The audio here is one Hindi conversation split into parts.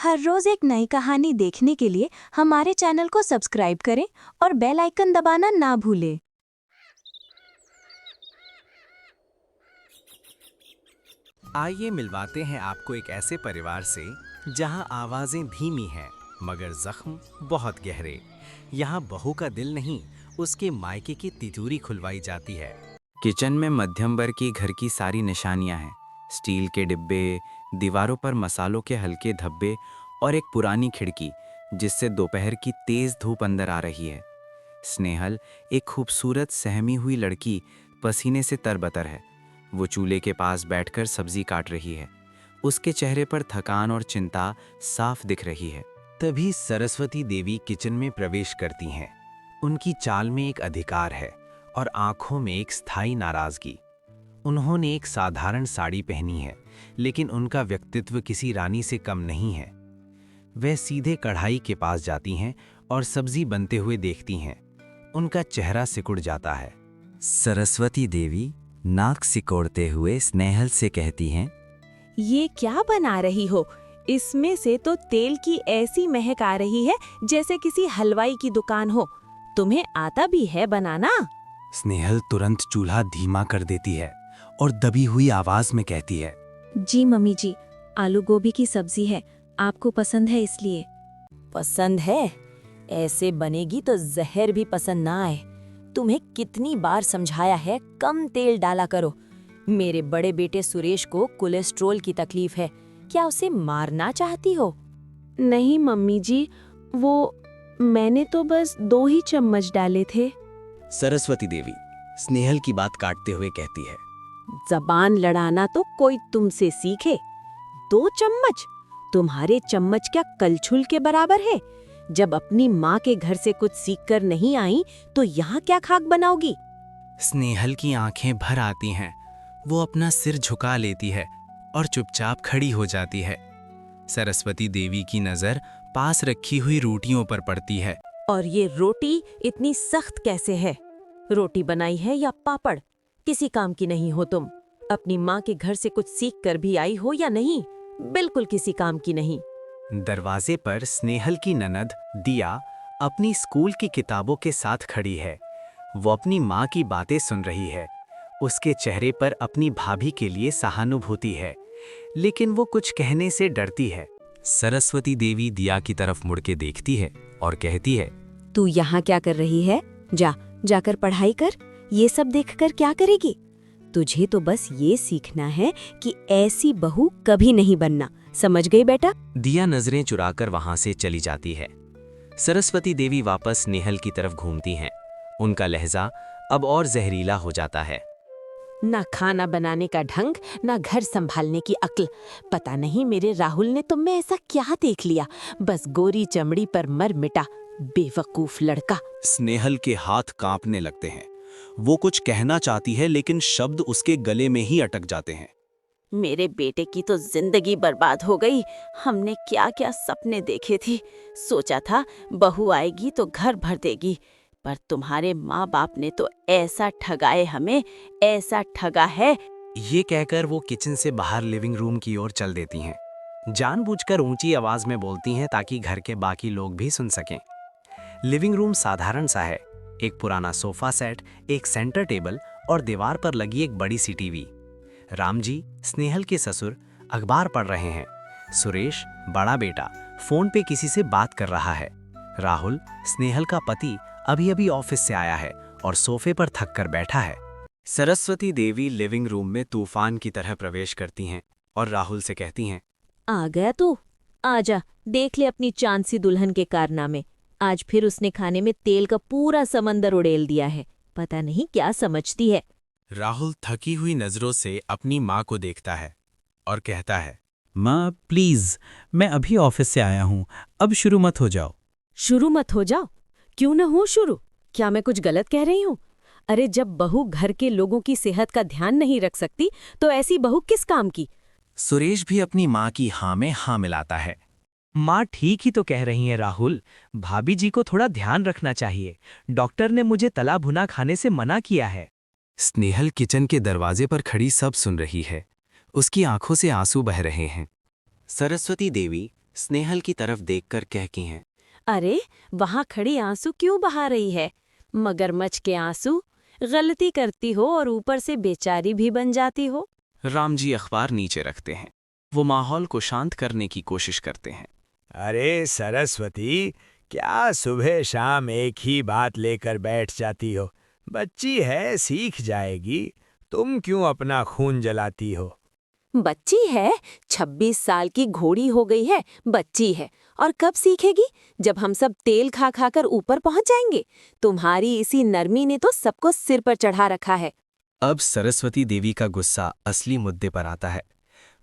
हर रोज एक नई कहानी देखने के लिए हमारे चैनल को सब्सक्राइब करें और बेल आइकन दबाना ना भूलें। आइए मिलवाते हैं आपको एक ऐसे परिवार से जहां आवाजें धीमी हैं मगर जख्म बहुत गहरे। यहां बहू का दिल नहीं, उसके मायके की तिजोरी खुलवाई जाती है। किचन में मध्यम वर्ग की घर की सारी निशानियां हैं। स्टील के डिब्बे, दीवारों पर मसालों के हल्के धब्बे और एक पुरानी खिड़की जिससे दोपहर की तेज धूप अंदर आ रही है। स्नेहल, एक खूबसूरत सहमी हुई लड़की, पसीने से तरबतर है। वो चूल्हे के पास बैठकर सब्जी काट रही है। उसके चेहरे पर थकान और चिंता साफ दिख रही है। तभी सरस्वती देवी किचन में प्रवेश करती हैं। उनकी चाल में एक अधिकार है और आंखों में एक स्थायी नाराजगी। उन्होंने एक साधारण साड़ी पहनी है, लेकिन उनका व्यक्तित्व किसी रानी से कम नहीं है। वह सीधे कढ़ाई के पास जाती हैं और सब्जी बनते हुए देखती हैं। उनका चेहरा सिकुड़ जाता है। सरस्वती देवी नाक सिकोड़ते हुए स्नेहल से कहती हैं, ये क्या बना रही हो? इसमें से तो तेल की ऐसी महक आ रही है जैसे किसी हलवाई की दुकान हो। तुम्हें आता भी है बनाना? स्नेहल तुरंत चूल्हा धीमा कर देती है और दबी हुई आवाज में कहती है, जी मम्मी जी, आलू गोभी की सब्जी है, आपको पसंद है इसलिए। पसंद है? ऐसे बनेगी तो जहर भी पसंद ना आए। तुम्हें कितनी बार समझाया है कम तेल डाला करो। मेरे बड़े बेटे सुरेश को कोलेस्ट्रॉल की तकलीफ है, क्या उसे मारना चाहती हो? नहीं मम्मी जी, वो मैंने तो बस 2 ही चम्मच डाले थे। सरस्वती देवी स्नेहल की बात काटते हुए कहती है, जबान लड़ाना तो कोई तुमसे सीखे। 2 चम्मच? तुम्हारे चम्मच क्या कलछुल के बराबर है? जब अपनी माँ के घर से कुछ सीखकर नहीं आई तो यहाँ क्या खाक बनाओगी? स्नेहल की आंखें भर आती हैं। वो अपना सिर झुका लेती है और चुपचाप खड़ी हो जाती है। सरस्वती देवी की नजर पास रखी हुई रोटियों पर पड़ती है। और ये रोटी इतनी सख्त कैसे है? रोटी बनाई है या पापड़? किसी काम की नहीं हो तुम। अपनी माँ के घर से कुछ सीख कर भी आई हो या नहीं? बिल्कुल किसी काम की नहीं। दरवाजे पर स्नेहल की ननद दिया अपनी स्कूल की किताबों के साथ खड़ी है। वो अपनी माँ की बातें सुन रही है। उसके चेहरे पर अपनी भाभी के लिए सहानुभूति है, लेकिन वो कुछ कहने से डरती है। सरस्वती देवी दिया की तरफ मुड़ के देखती है और कहती है, तू यहाँ क्या कर रही है? जाकर पढ़ाई कर। ये सब देखकर क्या करेगी? तुझे तो बस ये सीखना है कि ऐसी बहू कभी नहीं बनना। समझ गई बेटा? दिया नजरें चुराकर वहां से चली जाती है। सरस्वती देवी वापस स्नेहल की तरफ घूमती हैं। उनका लहजा अब और जहरीला हो जाता है। ना खाना बनाने का ढंग, ना घर संभालने की अक्ल। पता नहीं मेरे राहुल ने तुम में ऐसा क्या देख लिया, बस गोरी चमड़ी पर मर मिटा। बेवकूफ लड़का। स्नेहल के हाथ कांपने लगते हैं। वो कुछ कहना चाहती है, लेकिन शब्द उसके गले में ही अटक जाते हैं। मेरे बेटे की तो जिंदगी बर्बाद हो गई। हमने क्या क्या सपने देखे थे। सोचा था बहू आएगी तो घर भर देगी, पर तुम्हारे माँ बाप ने तो ऐसा ठगाए हमें, ऐसा ठगा है। ये कहकर वो किचन से बाहर लिविंग रूम की ओर चल देती हैं। जानबूझकर ऊंची आवाज में बोलती हैं ताकि घर के बाकी लोग भी सुन सकें। लिविंग रूम साधारण सा है। एक पुराना सोफा सेट, एक सेंटर टेबल और दीवार पर लगी एक बड़ी सी टीवी। रामजी, स्नेहल के ससुर, अखबार पढ़ रहे हैं। सुरेश, बड़ा बेटा, फोन पे किसी से बात कर रहा है। राहुल, स्नेहल का पति, अभी अभी ऑफिस से आया है और सोफे पर थक कर बैठा है। सरस्वती देवी लिविंग रूम में तूफान की तरह प्रवेश करती हैं और राहुल से कहती हैं, आ गया तू? आजा, देख ले अपनी चांद सी दुल्हन के कारनामे। आज फिर उसने खाने में तेल का पूरा समंदर उड़ेल दिया है। पता नहीं क्या समझती है। राहुल थकी हुई नजरों से अपनी माँ को देखता है और कहता है, माँ प्लीज, मैं अभी ऑफिस से आया हूँ, अब शुरू मत हो जाओ। शुरू मत हो जाओ? क्यों न हो शुरू? क्या मैं कुछ गलत कह रही हूँ? अरे जब बहू घर के लोगों की सेहत का ध्यान नहीं रख सकती तो ऐसी बहू किस काम की? सुरेश भी अपनी माँ की हाँ में हाँ मिलाता है। माँ ठीक ही तो कह रही हैं राहुल, भाभी जी को थोड़ा ध्यान रखना चाहिए। डॉक्टर ने मुझे तला भुना खाने से मना किया है। स्नेहल किचन के दरवाजे पर खड़ी सब सुन रही है। उसकी आंखों से आंसू बह रहे हैं। सरस्वती देवी स्नेहल की तरफ देखकर कहती हैं। अरे वहाँ खड़ी आंसू क्यों बहा रही है? मगरमच्छ के आंसू। गलती करती हो और ऊपर से बेचारी भी बन जाती हो। राम जी अखबार नीचे रखते हैं। वो माहौल को शांत करने की कोशिश करते हैं। अरे सरस्वती, क्या सुबह शाम एक ही बात लेकर बैठ जाती हो? बच्ची है, सीख जाएगी। तुम क्यों अपना खून जलाती हो? बच्ची है? 26 साल की घोड़ी हो गई है, बच्ची है। और कब सीखेगी? जब हम सब तेल खा खाकर ऊपर पहुंच जाएंगे। तुम्हारी इसी नरमी ने तो सबको सिर पर चढ़ा रखा है। अब सरस्वती देवी का गुस्सा असली मुद्दे पर आता है।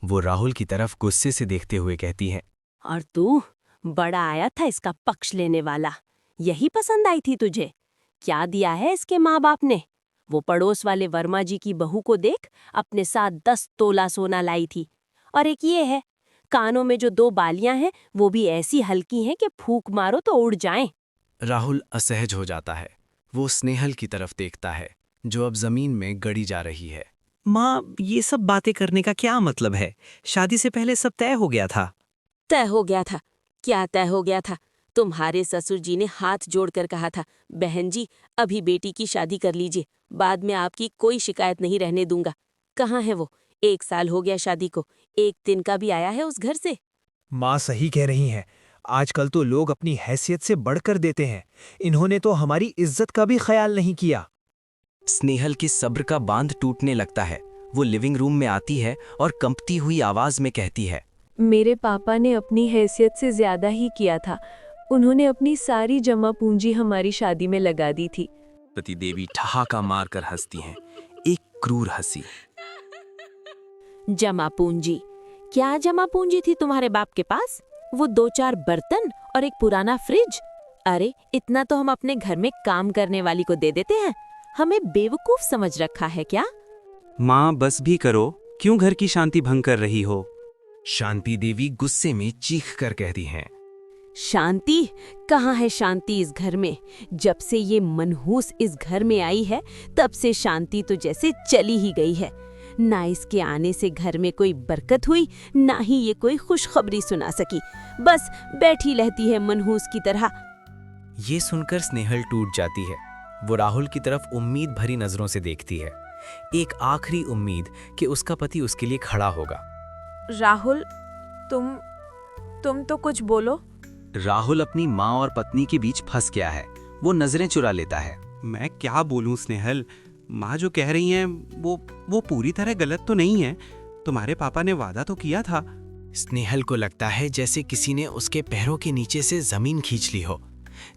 वो राहुल की तरफ गुस्से से देखते हुए कहती हैं। और तू बड़ा आया था इसका पक्ष लेने वाला। यही पसंद आई थी तुझे? क्या दिया है इसके माँ बाप ने? वो पड़ोस वाले वर्मा जी की बहू को देख, अपने साथ 10 तोला सोना लाई थी। और एक ये है, कानों में जो 2 बालियां हैं वो भी ऐसी हल्की हैं कि फूंक मारो तो उड़ जाएं। राहुल असहज हो जाता है। वो स्नेहल की तरफ देखता है, जो अब जमीन में गड़ी जा रही है। माँ, ये सब बातें करने का क्या मतलब है? शादी से पहले सब तय हो गया था। तय हो गया था? क्या तय हो गया था? तुम्हारे ससुर जी ने हाथ जोड़कर कहा था, बहन जी अभी बेटी की शादी कर लीजिए, बाद में आपकी कोई शिकायत नहीं रहने दूंगा। कहाँ है वो? 1 साल हो गया शादी को, एक दिन का भी आया है उस घर से? माँ सही कह रही हैं। आजकल तो लोग अपनी हैसियत से बढ़कर देते हैं। इन्होंने तो हमारी इज्जत का भी ख्याल नहीं किया। स्नेहल की सब्र का बांध टूटने लगता है। वो लिविंग रूम में आती है और कंपती हुई आवाज में कहती है। मेरे पापा ने अपनी हैसियत से ज्यादा ही किया था। उन्होंने अपनी सारी जमा पूंजी हमारी शादी में लगा दी थी। सरस्वती देवी ठहाका मारकर हंसती हैं, एक क्रूर हंसी। जमा पूंजी? क्या जमा पूंजी थी तुम्हारे बाप के पास? वो 2-4 बर्तन और एक पुराना फ्रिज? अरे इतना तो हम अपने घर में काम करने वाली को दे देते हैं। हमें बेवकूफ समझ रखा है क्या? माँ बस भी करो, क्यों घर की शांति भंग कर रही हो? शांति देवी गुस्से में चीख कर कहती हैं। शांति? कहाँ है शांति इस घर में? जब से ये मनहूस इस घर में आई है तब से शांति तो जैसे चली ही गई है। ना इसके आने से घर में कोई बरकत हुई, ना ही ये कोई खुशखबरी सुना सकी। बस बैठी रहती है मनहूस की तरह। ये सुनकर स्नेहल टूट जाती है। वो राहुल की तरफ उम्मीद भरी नजरों से देखती है, एक आखिरी उम्मीद कि उसका पति उसके लिए खड़ा होगा। राहुल, तुम तो कुछ बोलो। राहुल अपनी माँ और पत्नी के बीच फंस गया है। वो नजरें चुरा लेता है। मैं क्या बोलूं स्नेहल, माँ जो कह रही हैं वो पूरी तरह गलत तो नहीं है। तुम्हारे पापा ने वादा तो किया था। स्नेहल को लगता है जैसे किसी ने उसके पैरों के नीचे से जमीन खींच ली हो।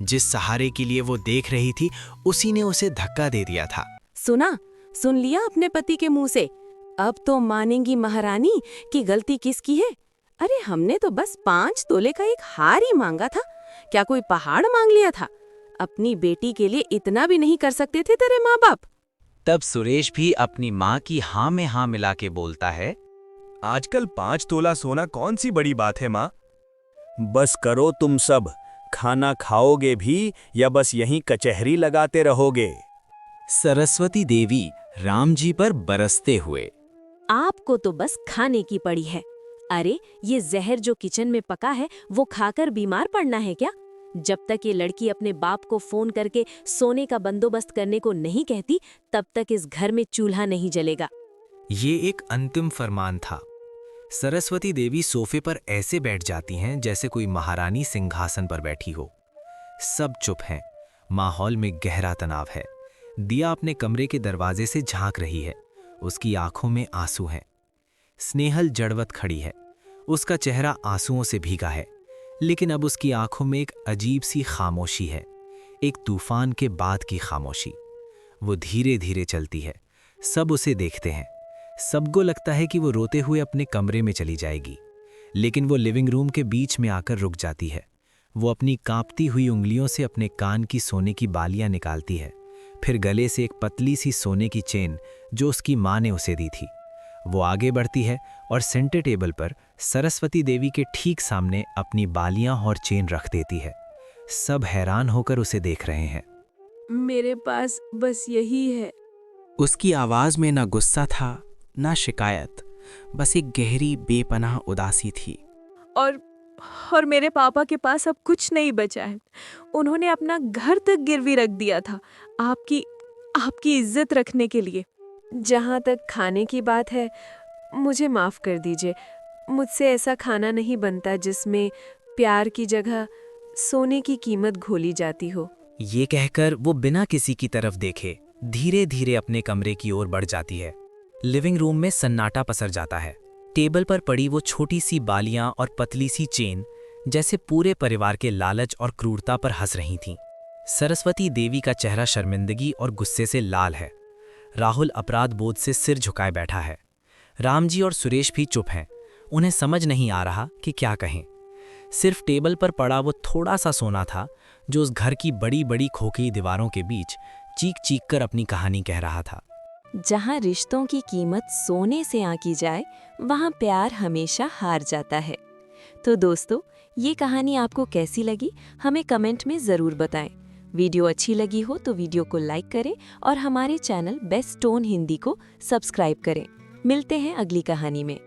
जिस सहारे के लिए वो देख रही थी, उसी ने उसे धक्का दे दिया था। सुन लिया अपने पति के मुंह से? अब तो मानेंगी महारानी कि गलती किसकी है? अरे हमने तो बस 5 तोले का एक हार ही मांगा था। क्या कोई पहाड़ मांग लिया था? अपनी बेटी के लिए इतना भी नहीं कर सकते थे तेरे माँ बाप? तब सुरेश भी अपनी माँ की हाँ में हाँ मिला के बोलता है। आजकल 5 तोला सोना कौन सी बड़ी बात है माँ? बस करो तुम सब। खाना खाओगे भी या बस यहीं कचहरी लगाते रहोगे? सरस्वती देवी राम जी पर बरसते हुए। आपको तो बस खाने की पड़ी है। अरे ये जहर जो किचन में पका है वो खाकर बीमार पड़ना है क्या? जब तक ये लड़की अपने बाप को फोन करके सोने का बंदोबस्त करने को नहीं कहती, तब तक इस घर में चूल्हा नहीं जलेगा। ये एक अंतिम फरमान था। सरस्वती देवी सोफे पर ऐसे बैठ जाती हैं जैसे कोई महारानी सिंहासन पर बैठी हो। सब चुप हैं। माहौल में गहरा तनाव है। दिया अपने कमरे के दरवाजे से झांक रही है। उसकी आंखों में आंसू हैं। स्नेहल जड़वत खड़ी है। उसका चेहरा आंसुओं से भीगा है, लेकिन अब उसकी आंखों में एक अजीब सी खामोशी है, एक तूफान के बाद की खामोशी। वो धीरे धीरे चलती है। सब उसे देखते हैं। सबको लगता है कि वो रोते हुए अपने कमरे में चली जाएगी, लेकिन वो लिविंग रूम के बीच में आकर रुक जाती है। वो अपनी कांपती हुई उंगलियों से अपने कान की सोने की बालियां निकालती है, फिर गले से एक पतली सी सोने की चेन जो उसकी माँ ने उसे दी थी। वो आगे बढ़ती है और सेंटर टेबल पर सरस्वती देवी के ठीक सामने अपनी बालियां और चेन रख देती है। सब हैरान होकर उसे देख रहे हैं। मेरे पास बस यही है। उसकी आवाज में ना गुस्सा था ना शिकायत, बस एक गहरी बेपनाह उदासी थी। और और मेरे पापा के पास अब कुछ नहीं बचा है। उन्होंने अपना घर तक गिरवी रख दिया था आपकी इज्जत रखने के लिए। जहाँ तक खाने की बात है, मुझे माफ़ कर दीजिए। मुझसे ऐसा खाना नहीं बनता जिसमें प्यार की जगह सोने की कीमत घोली जाती हो। ये कहकर वो बिना किसी की तरफ देखे धीरे धीरे अपने कमरे की ओर बढ़ जाती है। लिविंग रूम में सन्नाटा पसर जाता है। टेबल पर पड़ी वो छोटी सी बालियां और पतली सी चेन जैसे पूरे परिवार के लालच और क्रूरता पर हंस रही थीं। सरस्वती देवी का चेहरा शर्मिंदगी और गुस्से से लाल है। राहुल अपराध बोध से सिर झुकाए बैठा है। रामजी और सुरेश भी चुप हैं। उन्हें समझ नहीं आ रहा कि क्या कहें। सिर्फ टेबल पर पड़ा वो थोड़ा सा सोना था जो उस घर की बड़ी बड़ी खोखली दीवारों के बीच चीख चीख कर अपनी कहानी कह रहा था। जहाँ रिश्तों की कीमत सोने से आंकी जाए, वहाँ प्यार हमेशा हार जाता है। तो दोस्तों, ये कहानी आपको कैसी लगी हमें कमेंट में ज़रूर बताएं। वीडियो अच्छी लगी हो तो वीडियो को लाइक करें और हमारे चैनल बेस्ट टोन हिंदी को सब्सक्राइब करें। मिलते हैं अगली कहानी में।